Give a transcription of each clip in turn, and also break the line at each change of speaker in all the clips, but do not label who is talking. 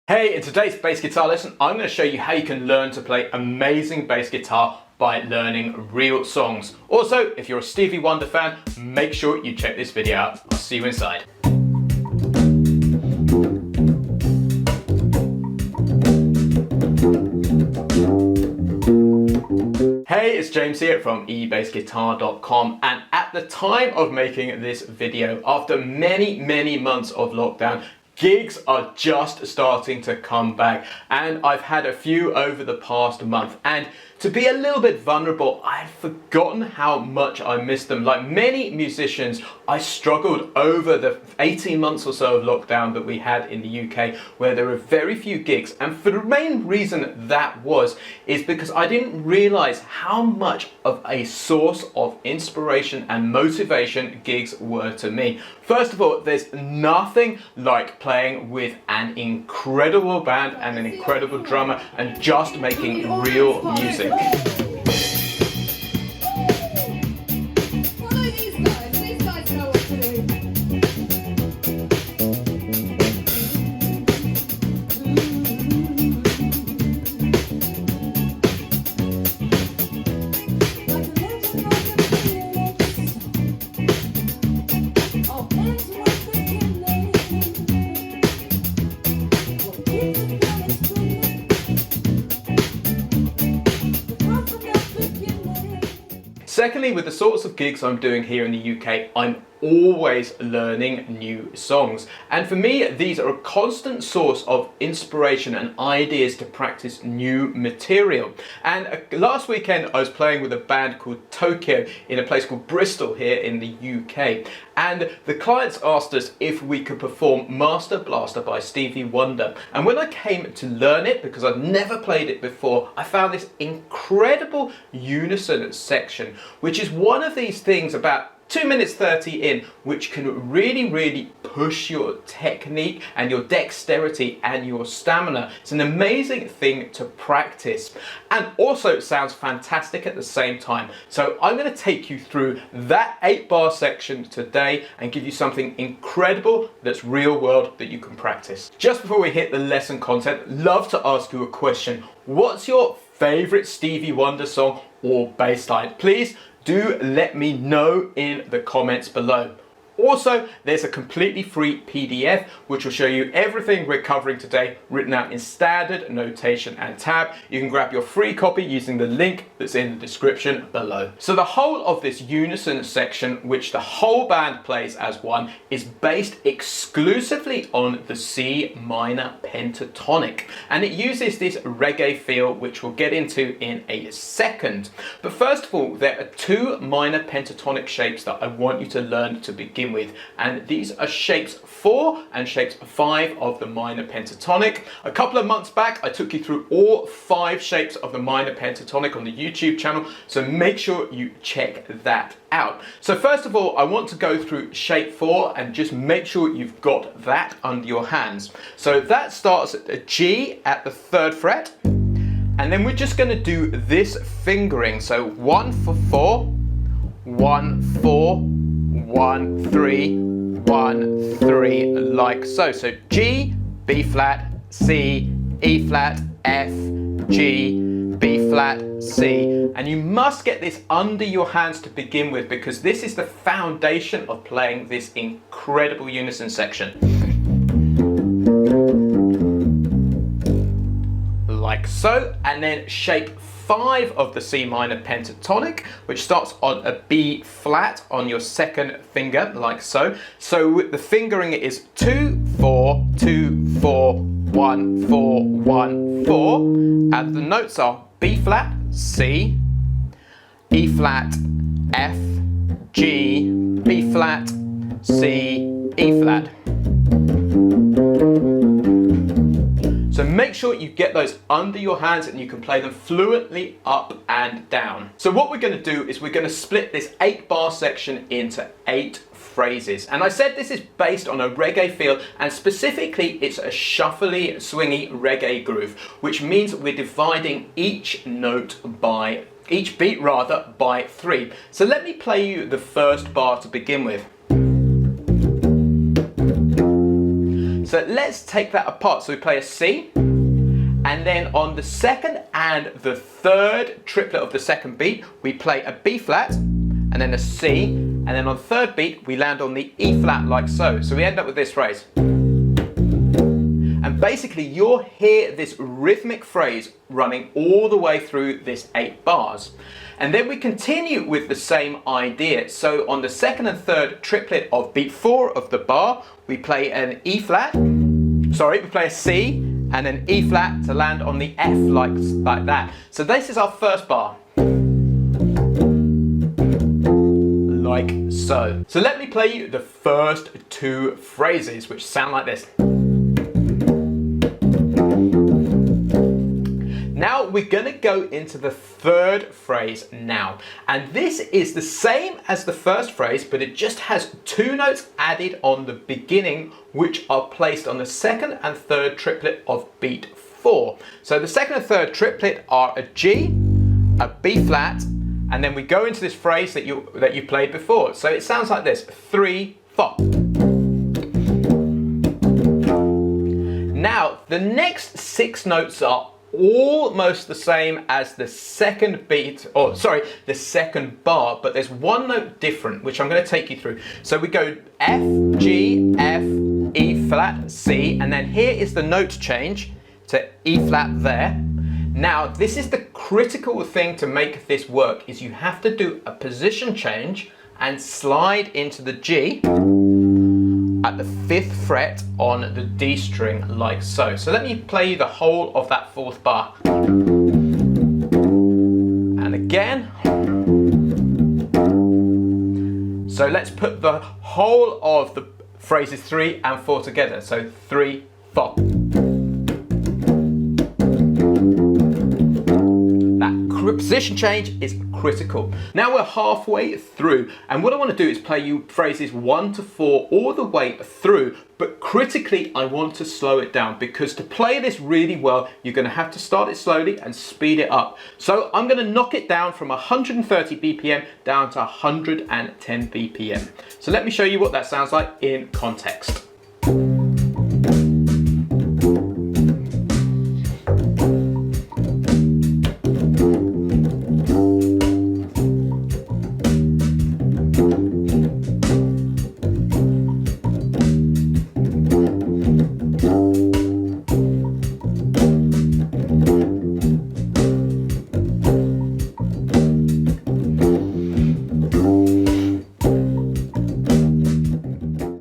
Hey, in today's bass guitar lesson, I'm going to show you how you can learn to play amazing bass guitar by learning real songs. Also, if you're a Stevie Wonder fan, make sure you check this video out. I'll see you inside. Hey, it's James here from eBassGuitar.com, and at the time of making this video, after many months of lockdown, gigs are just starting to come back, and I've had a few over the past month, and to be a little bit vulnerable, I had forgotten how much I missed them. Like many musicians, I struggled over the 18 months or so of lockdown that we had in the UK, where there were very few gigs. And for the main reason that is because I didn't realize how much of a source of inspiration and motivation gigs were to me. First of all, there's nothing like playing with an incredible band and an incredible drummer and just making real music. Secondly, with the sorts of gigs I'm doing here in the UK, I'm always learning new songs. And for me, these are a constant source of inspiration and ideas to practice new material. And last weekend, I was playing with a band called Tokyo in a place called Bristol here in the UK. And the clients asked us if we could perform Master Blaster by Stevie Wonder. And when I came to learn it, because I'd never played it before, I found this incredible unison section, which is one of these things about 2 minutes 30 in, which can really push your technique and your dexterity and your stamina. It's an amazing thing to practice, and also sounds fantastic at the same time. So I'm going to take you through that 8-bar section today and give you something incredible that's real world that you can practice. Just before we hit the lesson content, love to ask you a question. What's your favorite Stevie Wonder song or bass line? Please do let me know in the comments below. Also, there's a completely free PDF which will show you everything we're covering today, written out in standard notation and tab. You can grab your free copy using the link that's in the description below. So the whole of this unison section, which the whole band plays as one, is based exclusively on the C minor pentatonic. And it uses this reggae feel, which we'll get into in a second. But first of all, there are 2 minor pentatonic shapes that I want you to learn to begin with, and these are shapes 4 and shapes 5 of the minor pentatonic. A couple of months back, I took you through all 5 shapes of the minor pentatonic on the YouTube channel, so make sure you check that out. So first of all, I want to go through shape 4 and just make sure you've got that under your hands. So that starts at a G at the 3rd fret, and then we're just going to do this fingering. So 1 for 4, 1 4, 1 3 1 3, like so. So G, B flat, C, E flat, F, G, B flat, C. And you must get this under your hands to begin with, because this is the foundation of playing this incredible unison section. Like so. And then shape 5 of the C minor pentatonic, which starts on a B flat on your 2nd finger, like so. So the fingering is 2 4 2 4 1 4 1 4, and the notes are B flat, C, E flat, F, G, B flat, C, E flat. So make sure you get those under your hands and you can play them fluently up and down. So what we're going to do is we're going to split this 8-bar section into 8 phrases. And I said this is based on a reggae feel, and specifically it's a shuffly, swingy reggae groove, which means we're dividing each beat by 3. So let me play you the first bar to begin with. So let's take that apart. So we play a C, and then on the second and the third triplet of the second beat, we play a B flat, and then a C, and then on the third beat, we land on the E flat like so. So we end up with this phrase. And basically you'll hear this rhythmic phrase running all the way through this 8 bars. And then we continue with the same idea. So on the second and third triplet of beat 4 of the bar, we play an E flat, we play a C and an E flat to land on the F like that. So this is our first bar. Like so. So let me play you the first 2 phrases which sound like this. Now we're going to go into the third phrase now, and this is the same as the first phrase, but it just has 2 notes added on the beginning which are placed on the second and third triplet of beat 4. So the second and third triplet are a G, a B flat, and then we go into this phrase that you played before. So it sounds like this: 3, 4. Now the next 6 notes are almost the same as the second beat, the second bar, but there's 1 note different, which I'm going to take you through. So we go F, G, F, E flat, C, and then here is the note change to E flat there. Now this is the critical thing to make this work, is you have to do a position change and slide into the G at the 5th fret on the D string like so. So let me play you the whole of that 4th bar. And again. So let's put the whole of the phrases 3 and 4 together. So 3, 4. Position change is critical. Now we're halfway through, and what I want to do is play you phrases 1 to 4 all the way through, but critically I want to slow it down, because to play this really well you're going to have to start it slowly and speed it up. So I'm going to knock it down from 130 BPM down to 110 BPM. So let me show you what that sounds like in context.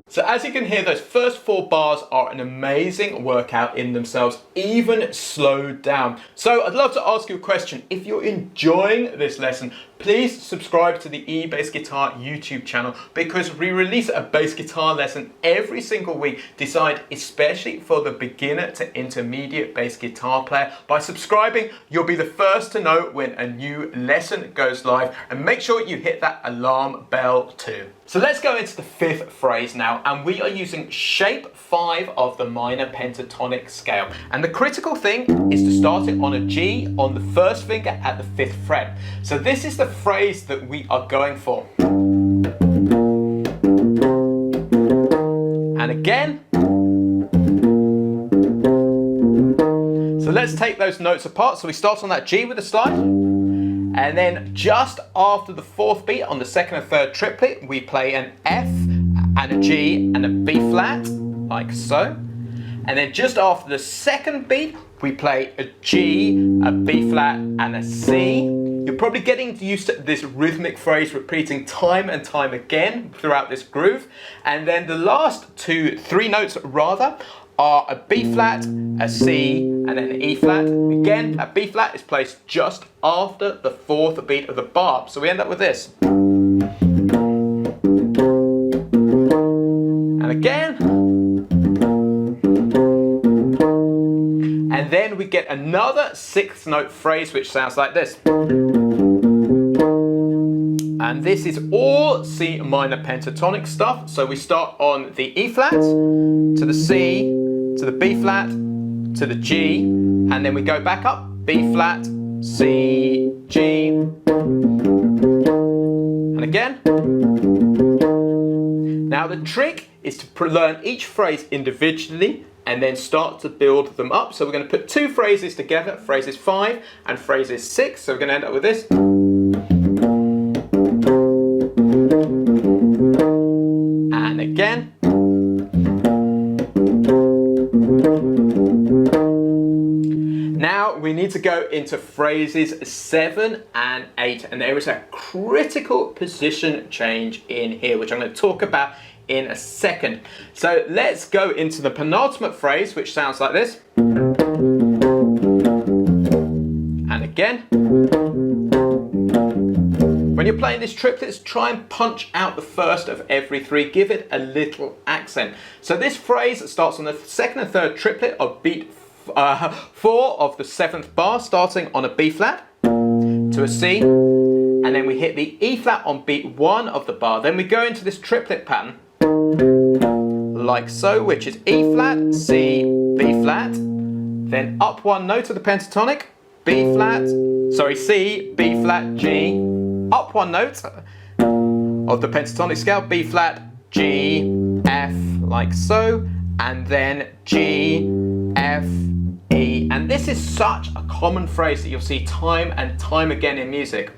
So as you can hear, those first 4 bars are an amazing workout in themselves, even slowed down. So I'd love to ask you a question. If you're enjoying this lesson, please subscribe to the eBassGuitar YouTube channel, because we release a bass guitar lesson every single week designed especially for the beginner to intermediate bass guitar player. By subscribing, you'll be the first to know when a new lesson goes live, and make sure you hit that alarm bell too. So let's go into the 5th phrase now, and we are using shape 5 of the minor pentatonic scale. And the critical thing is to start it on a G on the 1st finger at the 5th fret. So this is the phrase that we are going for. And again. So let's take those notes apart. So we start on that G with a slide. And then just after the 4th beat on the 2nd and 3rd triplet, we play an F and a G and a B flat, like so. And then just after the 2nd beat, we play a G, a B flat and a C. You're probably getting used to this rhythmic phrase repeating time and time again throughout this groove. And then the last 3 notes rather are a B flat, a C, and then an E flat. Again, that B flat is placed just after the 4th beat of the bar. So we end up with this. And again. And then we get another 6th note phrase which sounds like this. And this is all C minor pentatonic stuff. So we start on the E flat, to the C, to the B flat, to the G, and then we go back up, B flat, C, G, and again. Now the trick is to learn each phrase individually and then start to build them up. So we're going to put two phrases together, phrases 5 and phrases 6. So we're going to end up with this. And again. Now we need to go into phrases 7 and 8, and there is a critical position change in here, which I'm going to talk about in a second. So let's go into the penultimate phrase, which sounds like this. And again. When you're playing these triplets, try and punch out the first of every 3. Give it a little accent. So this phrase starts on the second and third triplet of beat 4 of the 7th bar, starting on a B flat to a C, and then we hit the E flat on beat 1 of the bar. Then we go into this triplet pattern like so, which is E flat, C, B flat, then up 1 note of the pentatonic, C, B flat, G, up 1 note of the pentatonic scale, B flat, G, F, like so, and then G, F, E. And this is such a common phrase that you'll see time and time again in music.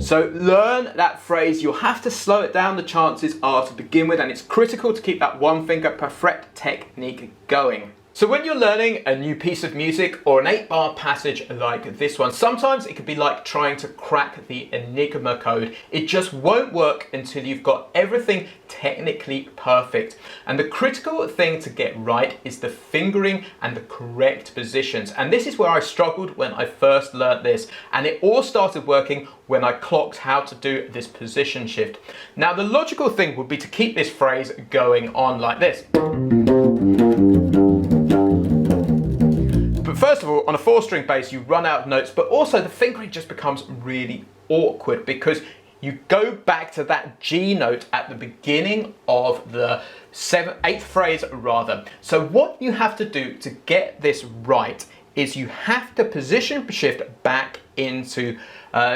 So learn that phrase. You'll have to slow it down, the chances are, to begin with, and it's critical to keep that 1 finger per fret technique going. So when you're learning a new piece of music or an 8-bar passage like this one, sometimes it could be like trying to crack the Enigma code. It just won't work until you've got everything technically perfect. And the critical thing to get right is the fingering and the correct positions. And this is where I struggled when I first learned this. And it all started working when I clocked how to do this position shift. Now the logical thing would be to keep this phrase going on like this. But first of all, on a 4-string bass, you run out of notes, but also the fingering just becomes really awkward because you go back to that G note at the beginning of the 8th phrase rather. So what you have to do to get this right is you have to position shift back into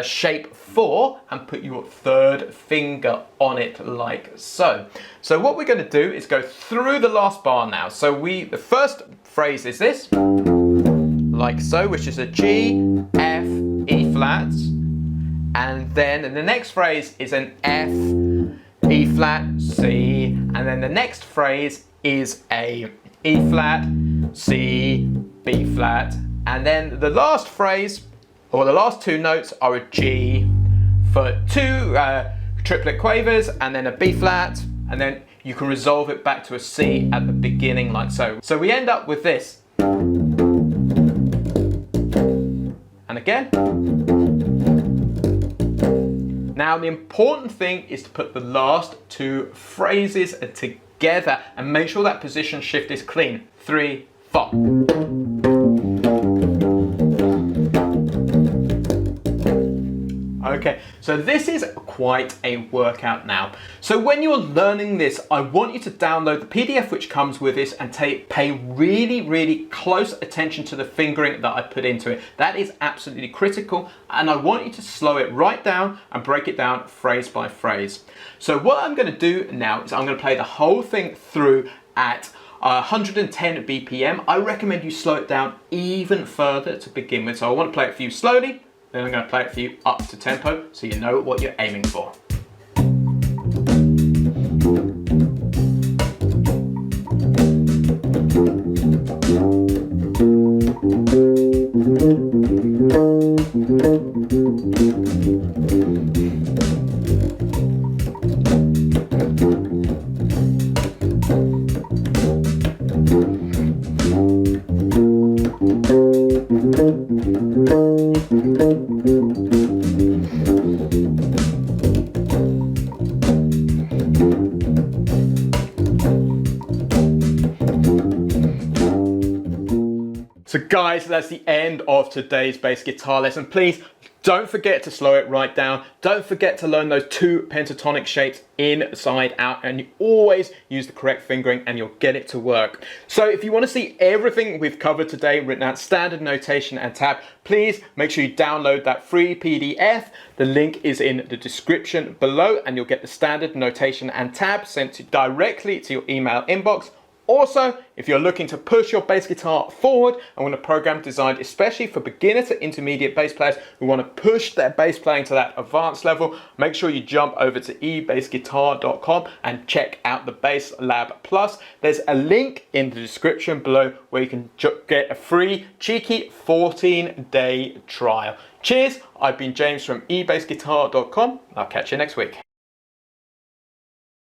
shape 4 and put your 3rd finger on it like so. So what we're going to do is go through the last bar now. So the first phrase is this, like so, which is a G, F, E flat, and then the next phrase is an F, E flat, C, and then the next phrase is a E flat, C, B flat, and then the last phrase, or the last 2 notes, are a G for 2 triplet quavers, and then a B flat, and then you can resolve it back to a C at the beginning like so. So we end up with this. And again. Now the important thing is to put the last 2 phrases together and make sure that position shift is clean. 3, 4. Okay, so this is quite a workout now. So when you're learning this, I want you to download the PDF which comes with this and pay really, really close attention to the fingering that I put into it. That is absolutely critical, and I want you to slow it right down and break it down phrase by phrase. So what I'm going to do now is I'm going to play the whole thing through at 110 BPM. I recommend you slow it down even further to begin with. So I want to play it for you slowly. Then I'm going to play it for you up to tempo so you know what you're aiming for. So guys, that's the end of today's bass guitar lesson. Please Don't forget to slow it right down. Don't forget to learn those 2 pentatonic shapes inside out, and you always use the correct fingering and you'll get it to work. So if you want to see everything we've covered today written out standard notation and tab, please make sure you download that free PDF. The link is in the description below, and you'll get the standard notation and tab sent directly to your email inbox. Also, if you're looking to push your bass guitar forward and want a program designed especially for beginner to intermediate bass players who want to push their bass playing to that advanced level, make sure you jump over to eBassGuitar.com and check out the Bass Lab Plus. There's a link in the description below where you can get a free, cheeky 14-day trial. Cheers, I've been James from eBassGuitar.com. I'll catch you next week.